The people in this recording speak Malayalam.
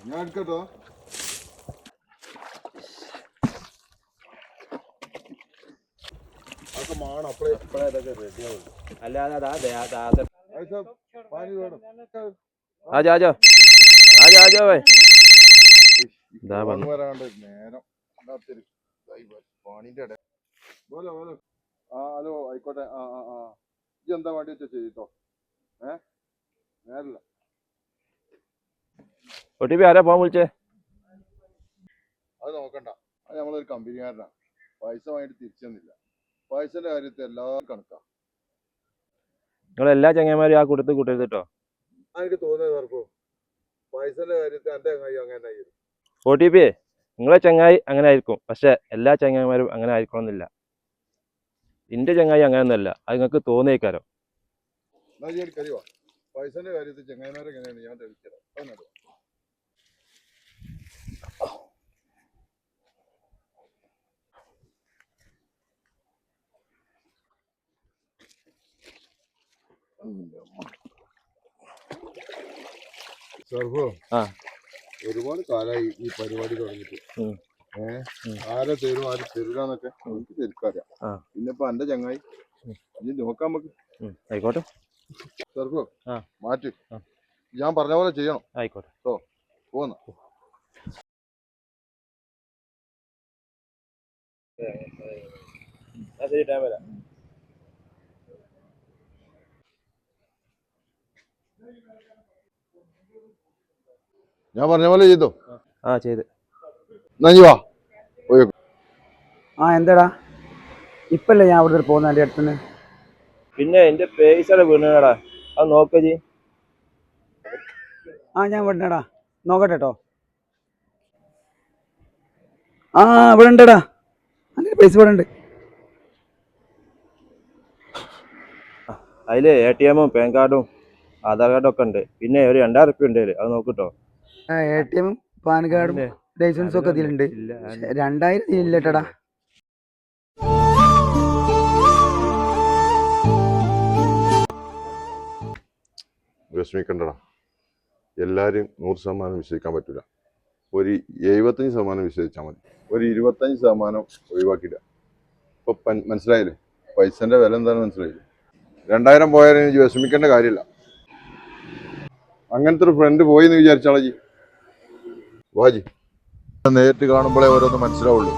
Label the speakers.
Speaker 1: ഞാൻ എടുക്കട്ടോ.
Speaker 2: അല്ലാതെ
Speaker 1: ആജോ
Speaker 2: ആജോ ആജോ ആജോ ഭായ്
Speaker 1: നേരം പണിന്റെ ഇട ബോലോ ബോലോ. ആ ഹലോ ആയിക്കോട്ടെ. ആ ആ ആ ഇജ്ജ് എന്താ വേണ്ടി വെച്ചാ ചെയ്തോ. നേരല്ല
Speaker 2: OTP ആരാ ഫോൺ വിളിച്ചേ?
Speaker 1: അത് നോക്കണ്ട. അത് നമ്മളൊരു കമ്പനിക്കാരനാണ്. പൈസ വാങ്ങിട്ട് തിരിച്ചു തന്നില്ല. പൈസന്റെ കാര്യത്തിൽ എല്ലാവരും കണക്കാ.
Speaker 2: നിങ്ങൾ എല്ലാ ചങ്ങന്മാരും ആ കൂട്ടത്തിൽ കൂട്ടരുത് കേട്ടോ.
Speaker 1: എനിക്ക് തോന്നിയത് നടക്കൂ. പൈസന്റെ കാര്യത്തിൽ എന്റെ ചങ്ങായി അങ്ങനെ ആയിരുന്നു.
Speaker 2: OTP നിങ്ങളെ ചങ്ങായി അങ്ങനെ ആയിരിക്കും, പക്ഷെ എല്ലാ ചങ്ങായിമാരും അങ്ങനെ ആയിരിക്കണമെന്നില്ല. എന്റെ ചങ്ങായി അങ്ങനെയൊന്നുമല്ല, അത് നിങ്ങൾക്ക് തോന്നിയേക്കാരോ.
Speaker 1: കരുവാ പൈസന്റെ കാര്യത്തിൽ ചങ്ങായിമാരെ എങ്ങനെയാണ് ഞാൻ തെളിയിച്ചത്. സർവോ ഒരുപാട് കാലമായി ഈ പരിപാടി തുടങ്ങിയിട്ട്. ആരെ തരും ആര് തരില്ലാന്നൊക്കെ എനിക്ക് തിരിക്കറിയാം. പിന്നെ ഇപ്പൊ എന്റെ ചങ്ങായി ഇനി നോക്കാൻ നമുക്ക്.
Speaker 2: ആയിക്കോട്ടെ
Speaker 1: സർവോ മാറ്റി ഞാൻ പറഞ്ഞ പോലെ ചെയ്യണം.
Speaker 2: ആയിക്കോട്ടെ
Speaker 1: പോന്ന ഞാൻ പറഞ്ഞ പോലെ ചെയ്തോ.
Speaker 2: ചെയ്ത്
Speaker 1: വാ.
Speaker 3: എന്താടാ ഇപ്പല്ലേ ഞാൻ അവിടെ പോകുന്ന എൻ്റെ അടുത്തുനിന്ന്.
Speaker 2: പിന്നെ എന്റെ പേഴ്സടെ വീണടാ, അത് നോക്കജി.
Speaker 3: ഞാൻ വിടണടാ, നോക്കട്ടെ കേട്ടോ. ഇവിടെ ഉണ്ടടാ, അതിൻ്റെ പൈസ ഇവിടെ ഉണ്ട്.
Speaker 2: അതില് ATM ഉം പാൻ കാർഡും ആധാർ കാർഡും ഒക്കെ ഉണ്ട്. പിന്നെ ഒരു 2000 ഉറുപ്പിക ഉണ്ട്, അത് നോക്കിട്ടോ.
Speaker 3: ATM പാൻ കാർഡും ലൈസൻസും ഒക്കെ ഇതിലുണ്ട്. 2000 ഇല്ലട്ടടാ.
Speaker 1: വിഷമിക്കണ്ടടാ. എല്ലാവരും 100% വിശ്വസിക്കാൻ പറ്റില്ല. ഒരു 75% വിശ്വസിച്ചാൽ മതി. ഒരു 25% ഒഴിവാക്കിയില്ല. ഇപ്പൊ മനസ്സിലായില്ലേ പൈസന്റെ വില എന്താണെന്ന് മനസ്സിലായില്ലേ. 2000 പോയാലും എനിക്ക് വിഷമിക്കേണ്ട കാര്യമില്ല. അങ്ങനത്തെ ഒരു ഫ്രണ്ട് പോയി എന്ന് വിചാരിച്ചാളജി വാജി നേരിട്ട് കാണുമ്പോഴേ ഓരോന്ന് മനസ്സിലാവുള്ളൂ.